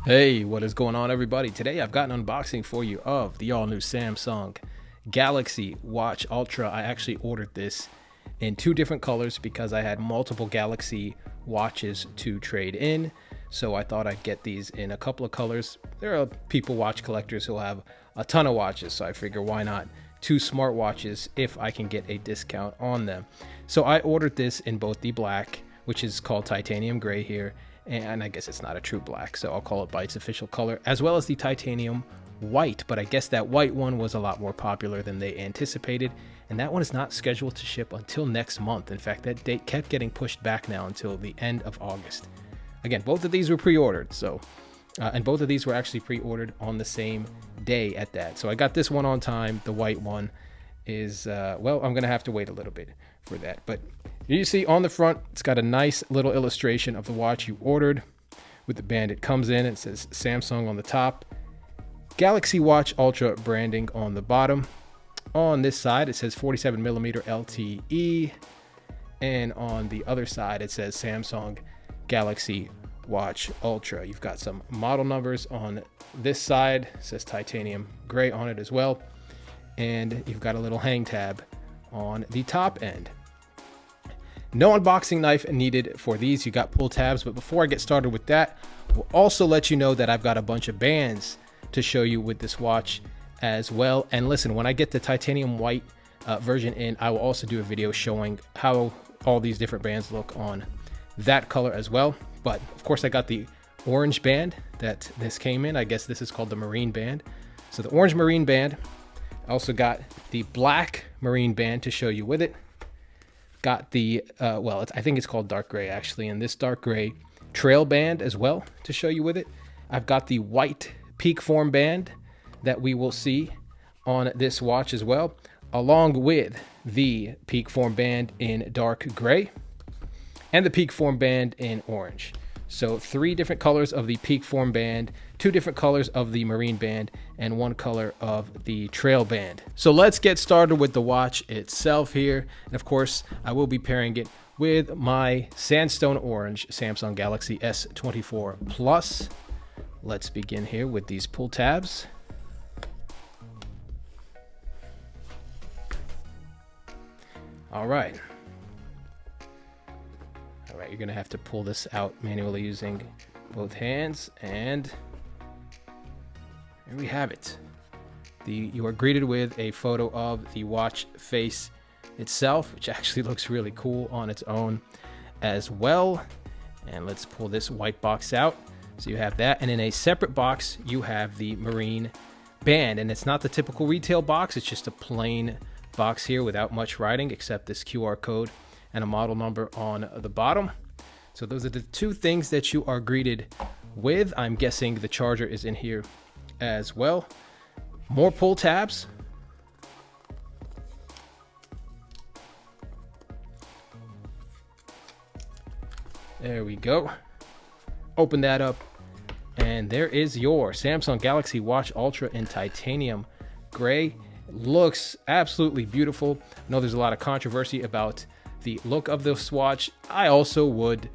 Hey, what is going on, everybody? Today I've got an unboxing for you of the all-new Samsung Galaxy Watch Ultra. I actually ordered this in two different colors because I had multiple Galaxy watches to trade in. So I thought I'd get these in a couple of colors. There are people, watch collectors, who have a ton of watches, so I figure why not two smartwatches if I can get a discount on them. So I ordered this in both the black, which is called titanium gray here, and I guess it's not a true black, so I'll call it by its official color, as well as the titanium white. But I guess that white one was a lot more popular than they anticipated, and that one is not scheduled to ship until next month. In fact, that date kept getting pushed back now until the end of August. Again, both of these were pre-ordered, so and both of these were actually pre-ordered on the same day at that. So I got this one on time. The white one is, well, I'm gonna have to wait a little bit for that. But you see on the front, it's got a nice little illustration of the watch you ordered with the band. It comes in, it says Samsung on the top, Galaxy Watch Ultra branding on the bottom. On this side, it says 47mm LTE, and on the other side, it says Samsung Galaxy Watch Ultra. You've got some model numbers on this side. It says titanium gray on it as well, and you've got a little hang tab on the top end. No unboxing knife needed for these. You got pull tabs, but before I get started with that, we'll also let you know that I've got a bunch of bands to show you with this watch as well. And listen, when I get the titanium white version in, I will also do a video showing how all these different bands look on that color as well. But of course, I got the orange band that this came in. I guess this is called the marine band. So the orange marine band. I also got the black marine band to show you with it. Got the, well, I think it's called dark gray actually, and this dark gray trail band as well to show you with it. I've got the white Peakform band that we will see on this watch as well, along with the Peakform band in dark gray and the Peakform band in orange. So three different colors of the Peakform band, two different colors of the marine band, and one color of the trail band. So let's get started with the watch itself here. And of course, I will be pairing it with my sandstone orange Samsung Galaxy S24 Plus. Let's begin here with these pull tabs. All right. All right, you're gonna have to pull this out manually using both hands, and here we have it. You are greeted with a photo of the watch face itself, which actually looks really cool on its own as well. And let's pull this white box out. So you have that, and in a separate box, you have the marine band, and it's not the typical retail box. It's just a plain box here without much writing except this QR code and a model number on the bottom. So those are the two things that you are greeted with. I'm guessing the charger is in here as well. More pull tabs. There we go. Open that up, and there is your Samsung Galaxy Watch Ultra in titanium gray. Looks absolutely beautiful. I know there's a lot of controversy about the look of this watch. I also would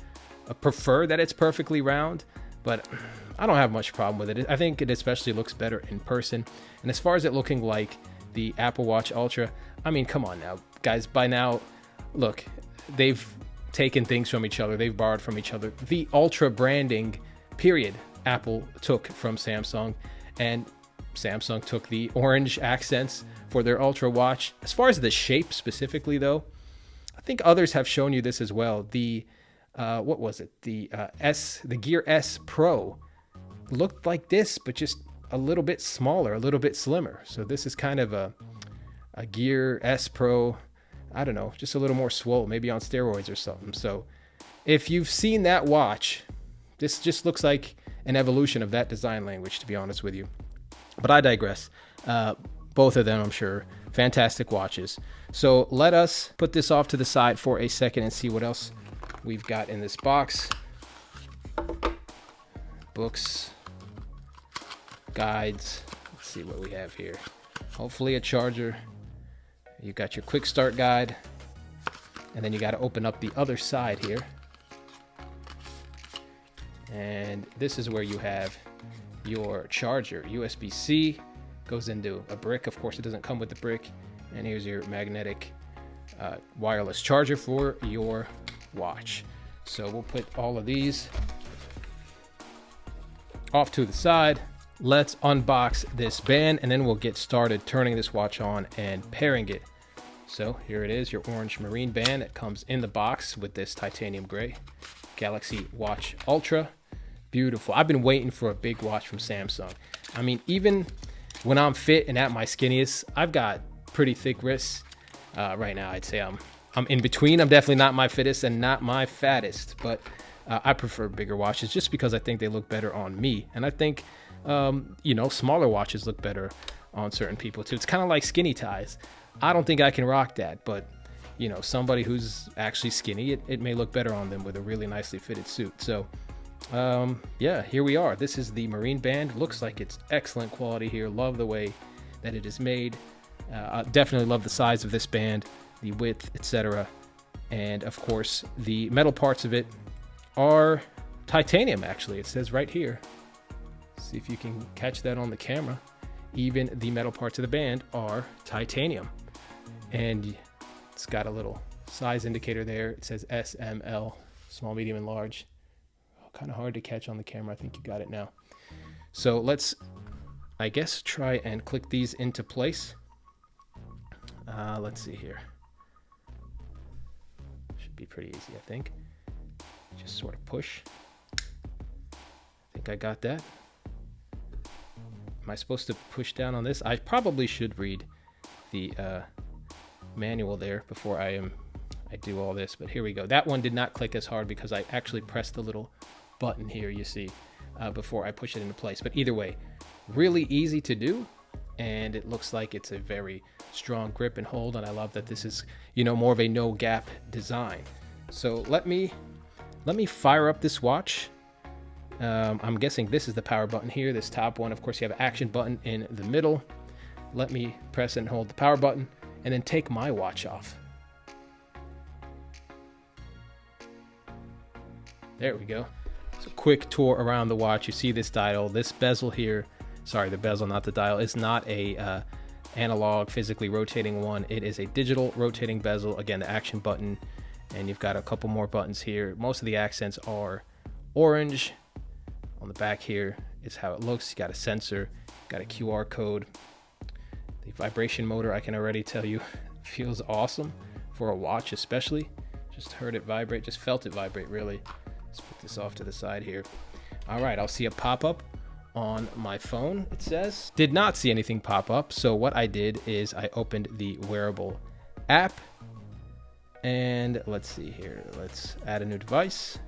prefer that it's perfectly round, but I don't have much problem with it. I think it especially looks better in person. And as far as it looking like the Apple Watch Ultra, I mean, come on now, guys. By now, look, they've taken things from each other. They've borrowed from each other. The Ultra branding, period, Apple took from Samsung, and Samsung took the orange accents for their Ultra watch. As far as the shape specifically, though, I think others have shown you this as well. The what was it? The Gear S Pro looked like this, but just a little bit smaller, a little bit slimmer. So this is kind of a Gear S Pro, I don't know, just a little more swole, maybe on steroids or something. So if you've seen that watch, this just looks like an evolution of that design language, to be honest with you. But I digress. Both of them, I'm sure, fantastic watches. So let us put this off to the side for a second and see what else we've got in this box. Books, guides. Let's see what we have here. Hopefully a charger. You got your quick start guide, and then you got to open up the other side here. And this is where you have your charger. USB-C goes into a brick. Of course, it doesn't come with the brick. And here's your magnetic wireless charger for your watch. So we'll put all of these off to the side. Let's unbox this band, and then we'll get started turning this watch on and pairing it. So here it is, your orange marine band that comes in the box with this titanium gray Galaxy Watch Ultra. Beautiful. I've been waiting for a big watch from Samsung. I mean, even when I'm fit and at my skinniest, I've got pretty thick wrists. Right now, I'd say I'm in between. I'm definitely not my fittest and not my fattest, but I prefer bigger watches just because I think they look better on me. And I think, you know, smaller watches look better on certain people too. It's kind of like skinny ties. I don't think I can rock that, but you know, somebody who's actually skinny, it may look better on them with a really nicely fitted suit. So yeah, here we are. This is the marine band. Looks like it's excellent quality here. Love the way that it is made. I definitely love the size of this band, the width, etc. And of course, the metal parts of it are titanium, actually. It says right here. See if you can catch that on the camera. Even the metal parts of the band are titanium. And it's got a little size indicator there. It says SML, small, medium, and large. Kind of hard to catch on the camera. I think you got it now. So let's, I guess, try and click these into place. Let's see here. Should be pretty easy, I think. Just sort of push. I think I got that. Am I supposed to push down on this? I probably should read the manual there before I do all this, but here we go. That one did not click as hard because I actually pressed the little button here, you see, before I push it into place. But either way, really easy to do, and it looks like it's a very strong grip and hold, and I love that this is, you know, more of a no gap design. So let me fire up this watch. I'm guessing this is the power button here, this top one. Of course, you have an action button in the middle. Let me press and hold the power button and then take my watch off. There we go. So quick tour around the watch. You see this dial, this bezel here. Sorry, the bezel, not the dial. It's not a analog, physically rotating one. It is a digital rotating bezel. Again, the action button, and you've got a couple more buttons here. Most of the accents are orange. On the back here is how it looks. You got a sensor, got a QR code. The vibration motor, I can already tell you, feels awesome for a watch, especially. Just heard it vibrate, just felt it vibrate, really. Let's put this off to the side here. All right, I'll see a pop-up on my phone, it says. Did not see anything pop up, so what I did is I opened the wearable app, and let's see here. Let's add a new device.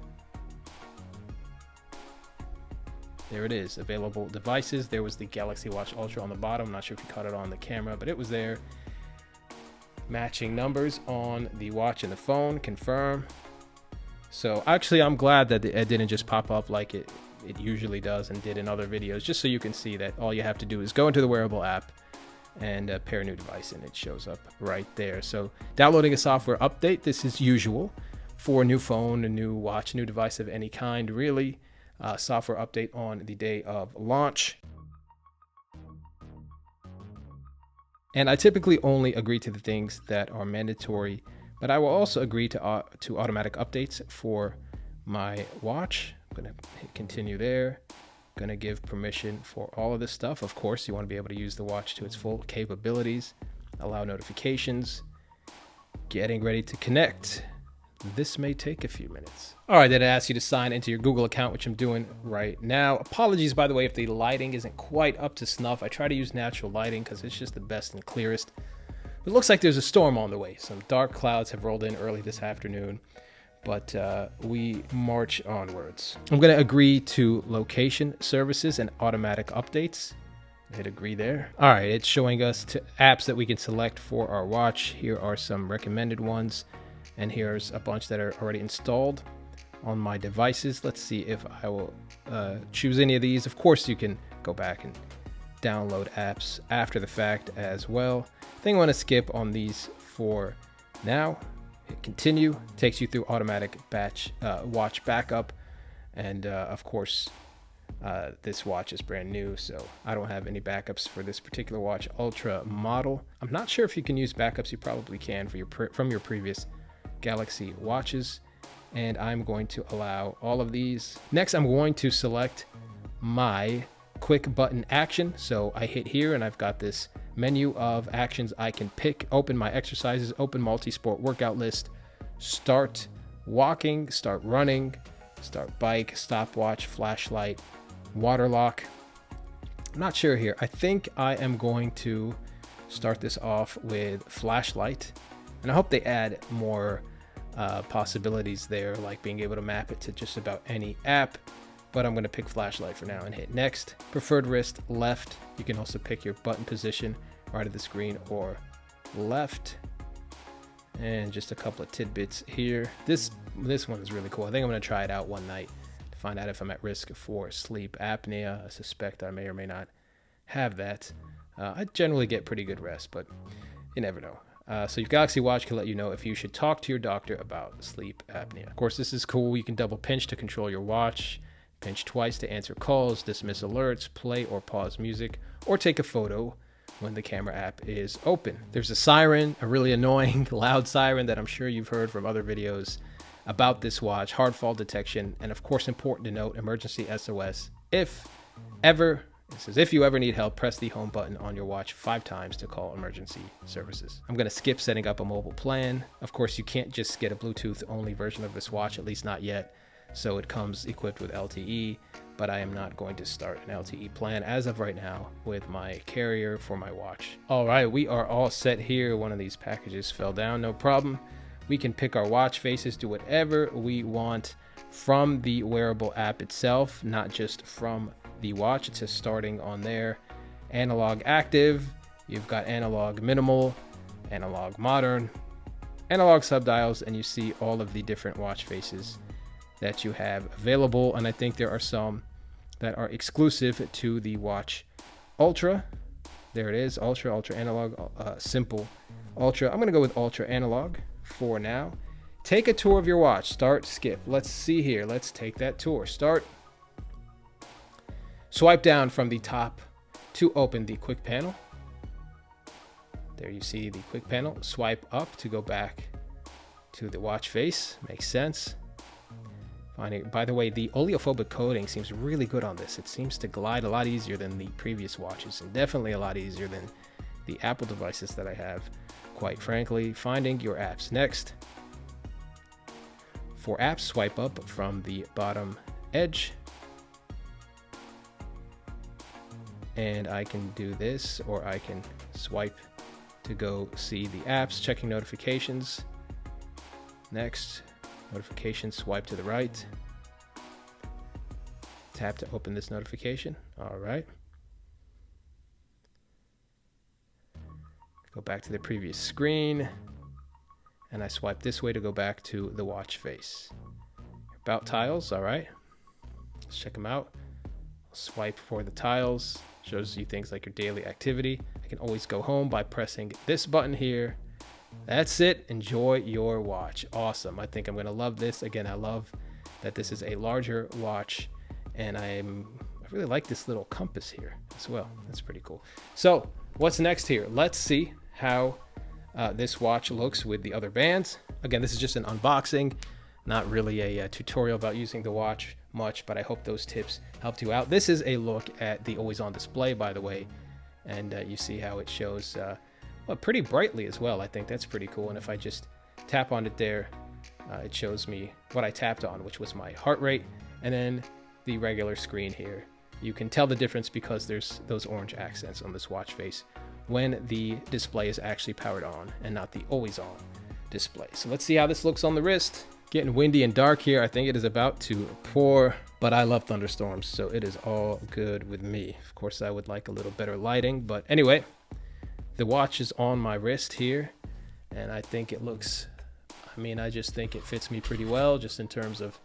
There it is, available devices. There was the Galaxy Watch Ultra on the bottom. I'm not sure if you caught it on the camera, but it was there. Matching numbers on the watch and the phone, confirm. So actually, I'm glad that it didn't just pop up like it usually does and did in other videos, just so you can see that all you have to do is go into the wearable app and pair a new device, and it shows up right there. So downloading a software update, this is usual for a new phone, a new watch, a new device of any kind, really. Software update on the day of launch. And I typically only agree to the things that are mandatory, but I will also agree to automatic updates for my watch. I'm going to hit continue there. Going to give permission for all of this stuff. Of course, you want to be able to use the watch to its full capabilities. Allow notifications. Getting ready to connect. This may take a few minutes. All right, then it asks you to sign into your Google account, which I'm doing right now. Apologies, by the way, if the lighting isn't quite up to snuff. I try to use natural lighting because it's just the best and clearest. It looks like there's a storm on the way. Some dark clouds have rolled in early this afternoon, but we march onwards. I'm going to agree to location services and automatic updates. Hit agree there. All right, it's showing us apps that we can select for our watch. Here are some recommended ones. And here's a bunch that are already installed on my devices. Let's see if I will choose any of these. Of course, you can go back and download apps after the fact as well. I think I want to skip on these for now. Hit continue. Takes you through automatic watch backup. And of course, This watch is brand new, so I don't have any backups for this particular watch Ultra model. I'm not sure if you can use backups. You probably can for from your previous Galaxy watches. And I'm going to allow all of these. Next, I'm going to select my quick button action. So I hit here and I've got this menu of actions I can pick. Open my exercises, open multi-sport workout list, start walking, start running, start bike, stopwatch, flashlight, water lock. I'm not sure here. I think I am going to start this off with flashlight, and I hope they add more possibilities there, like being able to map it to just about any app, but I'm going to pick flashlight for now and hit next. Preferred wrist left. You can also pick your button position, right of the screen or left. And just a couple of tidbits here. This one is really cool. I think I'm going to try it out one night to find out if I'm at risk for sleep apnea. I suspect I may or may not have that. I generally get pretty good rest, but you never know. So your Galaxy Watch can let you know if you should talk to your doctor about sleep apnea. Of course, this is cool. You can double pinch to control your watch, pinch twice to answer calls, dismiss alerts, play or pause music, or take a photo when the camera app is open. There's a siren, a really annoying loud siren that I'm sure you've heard from other videos about this watch, hard fall detection, and of course, important to note, emergency SOS. If you ever need help, press the home button on your watch 5 times to call emergency services. I'm going to skip setting up a mobile plan. Of course, you can't just get a Bluetooth only version of this watch, at least not yet. So it comes equipped with LTE, but I am not going to start an LTE plan as of right now with my carrier for my watch. All right, we are all set here. One of these packages fell down, no problem. We can pick our watch faces, do whatever we want from the wearable app itself, not just from the watch. It says starting on there. Analog active, you've got analog minimal, analog modern, analog subdials, and you see all of the different watch faces that you have available. And I think there are some that are exclusive to the watch Ultra. There it is, Ultra analog, simple Ultra. I'm gonna go with Ultra analog for now. Take a tour of your watch, start, skip. Let's see here, let's take that tour. Start. Swipe down from the top to open the quick panel. There you see the quick panel. Swipe up to go back to the watch face. Makes sense. By the way, the oleophobic coating seems really good on this. It seems to glide a lot easier than the previous watches, and definitely a lot easier than the Apple devices that I have, quite frankly. Finding your apps next. For apps, swipe up from the bottom edge. And I can do this, or I can swipe to go see the apps, checking notifications. Next, notifications, swipe to the right. Tap to open this notification. All right. Go back to the previous screen. And I swipe this way to go back to the watch face. About tiles, all right. Let's check them out. Swipe for the tiles. Shows you things like your daily activity. I can always go home by pressing this button here. That's it. Enjoy your watch. Awesome. I think I'm going to love this. Again, I love that this is a larger watch, and I really like this little compass here as well. That's pretty cool. So what's next here? Let's see how this watch looks with the other bands. Again, this is just an unboxing, not really a tutorial about using the watch much, but I hope those tips helped you out. This is a look at the always on display, by the way, and you see how it shows well, pretty brightly as well. I think that's pretty cool. And if I just tap on it there, it shows me what I tapped on, which was my heart rate, and then the regular screen here. You can tell the difference because there's those orange accents on this watch face when the display is actually powered on and not the always on display. So let's see how this looks on the wrist. Getting windy and dark here. I think it is about to pour, but I love thunderstorms, so it is all good with me. Of course, I would like a little better lighting, but anyway, the watch is on my wrist here, and I think it looks, I just think it fits me pretty well, just in terms of,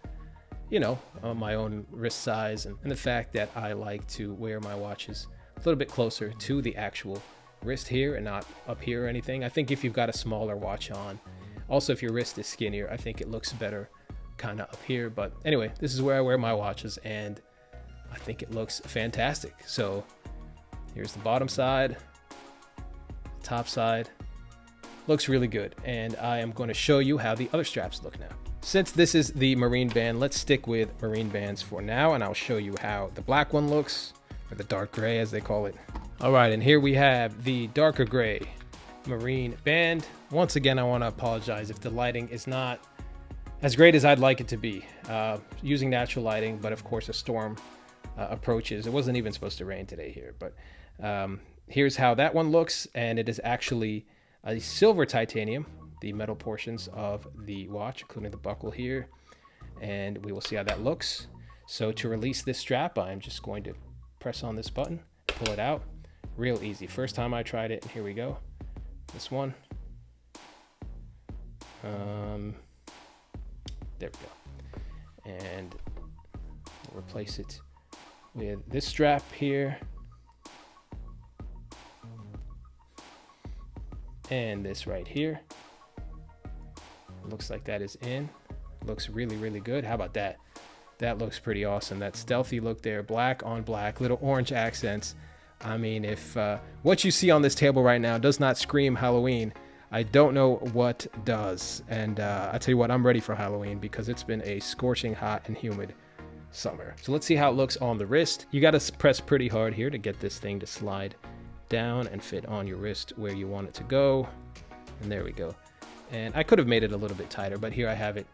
my own wrist size and the fact that I like to wear my watches a little bit closer to the actual wrist here and not up here or anything. I think if you've got a smaller watch on, also if your wrist is skinnier, I think it looks better kind of up here. But anyway, this is where I wear my watches, and I think it looks fantastic. So here's the bottom side, top side. Looks really good, and I am going to show you how the other straps look now. Since this is the Marine Band, let's stick with Marine Bands for now, and I'll show you how the black one looks, or the dark gray as they call it. All right, and here we have the darker gray Marine Band. Once again, I want to apologize if the lighting is not as great as I'd like it to be. Using natural lighting, but of course a storm approaches. It wasn't even supposed to rain today here, but here's how that one looks, and it is actually a silver titanium, the metal portions of the watch, including the buckle here, and we will see how that looks. So to release this strap, I'm just going to press on this button, pull it out. Real easy. First time I tried it, and here we go. This one. There we go. And we'll replace it with this strap here. And this right here. Looks like that is in. Looks really, really good. How about that? That looks pretty awesome. That stealthy look there, black on black, little orange accents. I mean, if what you see on this table right now does not scream Halloween, I don't know what does. And I tell you what, I'm ready for Halloween because it's been a scorching hot and humid summer. So let's see how it looks on the wrist. You got to press pretty hard here to get this thing to slide down and fit on your wrist where you want it to go. And there we go. And I could have made it a little bit tighter, but here I have it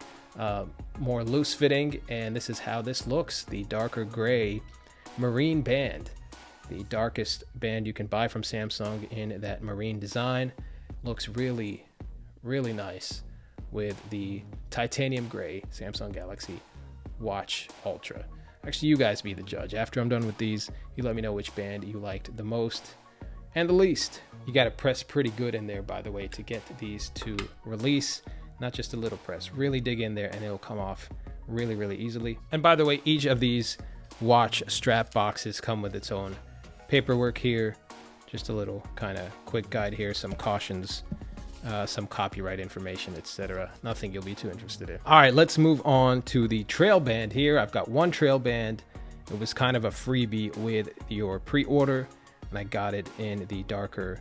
more loose fitting, and this is how this looks. The darker gray Marine Band, the darkest band you can buy from Samsung in that marine design. Looks really, really nice with the titanium gray Samsung Galaxy Watch Ultra. Actually, you guys be the judge. After I'm done with these, you let me know which band you liked the most and the least. You got to press pretty good in there, by the way, to get these to release. Not just a little press. Really dig in there and it'll come off really, really easily. And by the way, each of these watch strap boxes come with its own paperwork here. Just a little kind of quick guide here, some cautions, some copyright information, etc. Nothing you'll be too interested in. All right, let's move on to the trail band here. I've got one trail band. It was kind of a freebie with your pre-order, and I got it in the darker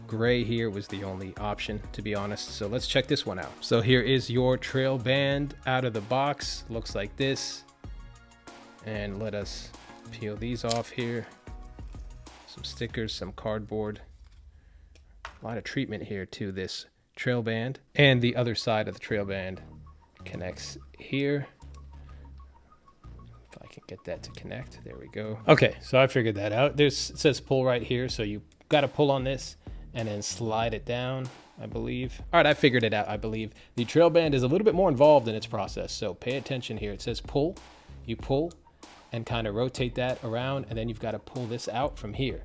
gray here. Was the only option, to be honest. So let's check this one out. So here is your trail band out of the box. Looks like this. And let us peel these off here. Some stickers, some cardboard. A lot of treatment here to this trail band. And the other side of the trail band connects here. If I can get that to connect. There we go. Okay, so I figured that out. It says pull right here, so you got to pull on this and then slide it down, I believe. All right, I figured it out, I believe. The trail band is a little bit more involved in its process, so pay attention here. It says pull. You pull and kind of rotate that around, and then you've got to pull this out from here.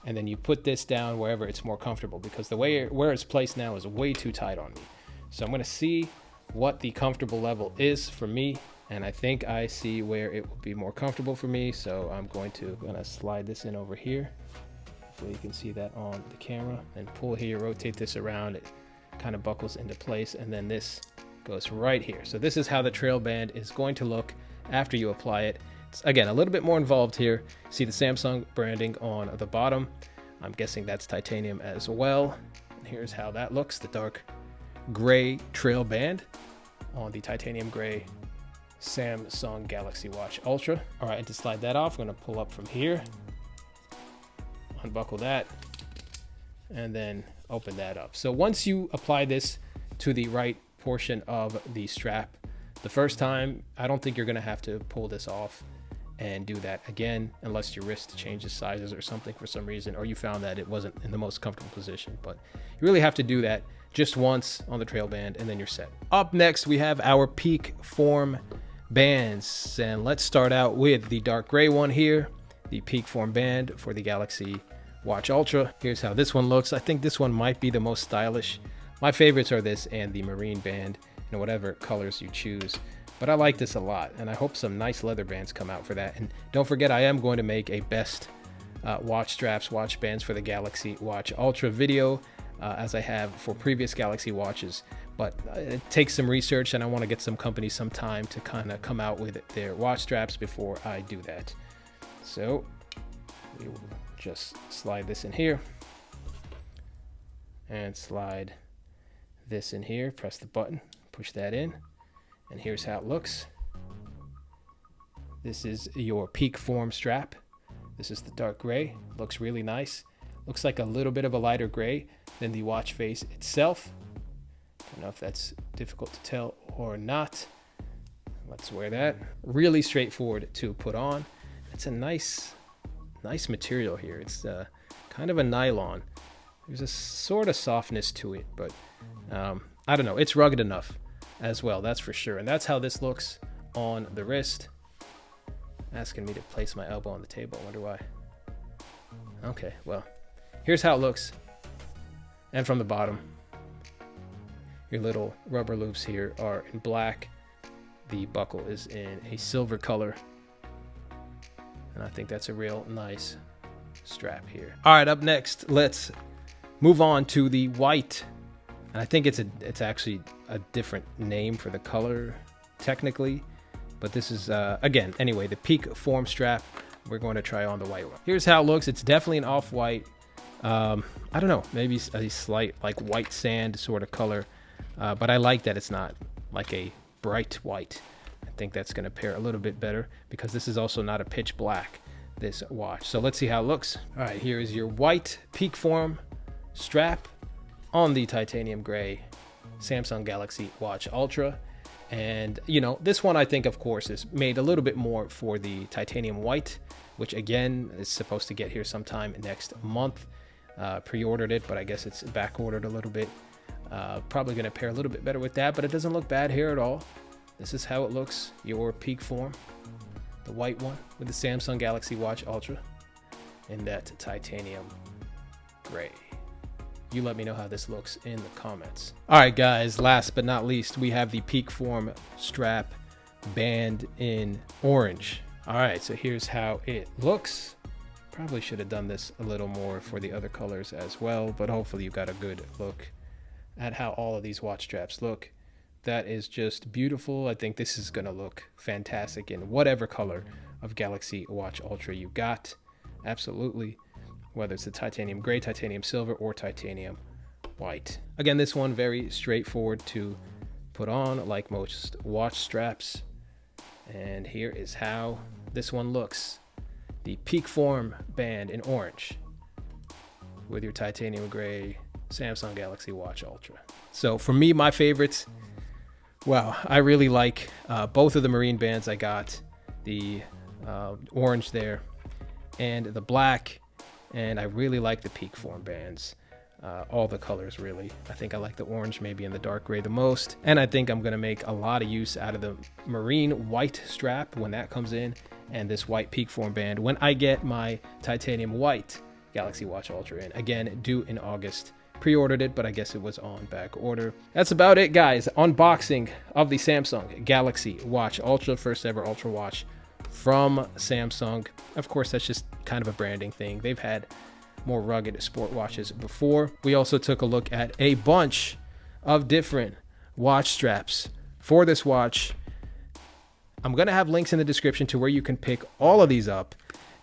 And then you put this down wherever it's more comfortable, because the way where it's placed now is way too tight on me. So I'm gonna see what the comfortable level is for me, and I think I see where it will be more comfortable for me. So I'm gonna slide this in over here. So you can see that on the camera, and pull here, rotate this around. It kind of buckles into place, and then this goes right here. So this is how the trail band is going to look after you apply it. It's, again, a little bit more involved here. See the Samsung branding on the bottom. I'm guessing that's titanium as well. And here's how that looks, the dark gray trail band on the titanium gray Samsung Galaxy Watch Ultra. All right, and to slide that off, I'm gonna pull up from here, unbuckle that, and then open that up. So once you apply this to the right portion of the strap the first time, I don't think you're gonna have to pull this off and do that again, unless your wrist changes sizes or something for some reason, or you found that it wasn't in the most comfortable position. But you really have to do that just once on the trail band, and then you're set. Up next, we have our Peakform bands, and let's start out with the dark gray one here, the Peakform band for the Galaxy Watch Ultra. Here's how this one looks. I think this one might be the most stylish. My favorites are this and the marine band, in whatever colors you choose. But I like this a lot, and I hope some nice leather bands come out for that. And don't forget, I am going to make a best watch straps, watch bands for the Galaxy Watch Ultra video, as I have for previous Galaxy watches. But it takes some research, and I want to get some companies some time to kind of come out with their watch straps before I do that. So we will just slide this in here and slide this in here. Press the button, push that in, and here's how it looks. This is your Peakform strap. This is the dark gray. Looks really nice. Looks like a little bit of a lighter gray than the watch face itself. Don't know if that's difficult to tell or not. Let's wear that. Really straightforward to put on. It's a nice material here. It's kind of a nylon. There's a sort of softness to it, but I don't know. It's rugged enough as well, that's for sure. And that's how this looks on the wrist. Asking me to place my elbow on the table. I wonder why. Okay, well, here's how it looks. And from the bottom, your little rubber loops here are in black. The buckle is in a silver color. And I think that's a real nice strap here. All right, up next, let's move on to the white. And I think it's actually a different name for the color technically. But this is, again, anyway, the Peakform strap. We're going to try on the white one. Here's how it looks. It's definitely an off-white. I don't know, maybe a slight like white sand sort of color. But I like that it's not like a bright white. I think that's going to pair a little bit better because this is also not a pitch black, this watch. So let's see how it looks. All right, here is your white Peakform strap on the titanium gray Samsung Galaxy Watch Ultra. And, you know, this one I think, of course, is made a little bit more for the titanium white, which, again, is supposed to get here sometime next month. Pre-ordered it, but I guess it's back-ordered a little bit. Probably going to pair a little bit better with that, but it doesn't look bad here at all. This is how it looks, your Peakform, the white one with the Samsung Galaxy Watch Ultra in that titanium gray. You let me know how this looks in the comments. All right, guys, last but not least, we have the Peakform strap band in orange. All right, so here's how it looks. Probably should have done this a little more for the other colors as well, but hopefully you got a good look at how all of these watch straps look. That is just beautiful. I think this is gonna look fantastic in whatever color of Galaxy Watch Ultra you got. Absolutely. Whether it's the titanium gray, titanium silver, or titanium white. Again, this one very straightforward to put on, like most watch straps. And here is how this one looks. The Peakform band in orange with your titanium gray Samsung Galaxy Watch Ultra. So for me, my favorites, wow, I really like both of the marine bands I got. The orange there and the black. And I really like the Peakform bands, all the colors really. I think I like the orange maybe and the dark gray the most. And I think I'm gonna make a lot of use out of the marine white strap when that comes in, and this white Peakform band when I get my titanium white Galaxy Watch Ultra in. Again, due in August. Pre-ordered it, but I guess it was on back order. That's about it, guys. Unboxing of the Samsung Galaxy Watch Ultra, first ever Ultra watch from Samsung. Of course, that's just kind of a branding thing. They've had more rugged sport watches before. We also took a look at a bunch of different watch straps for this watch. I'm going to have links in the description to where you can pick all of these up.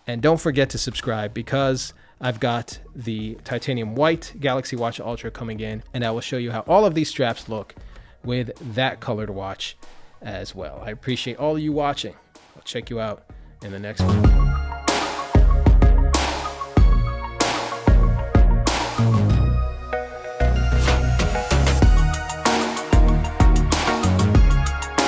And don't forget to subscribe because I've got the titanium white Galaxy Watch Ultra coming in, and I will show you how all of these straps look with that colored watch as well. I appreciate all of you watching. I'll check you out in the next one.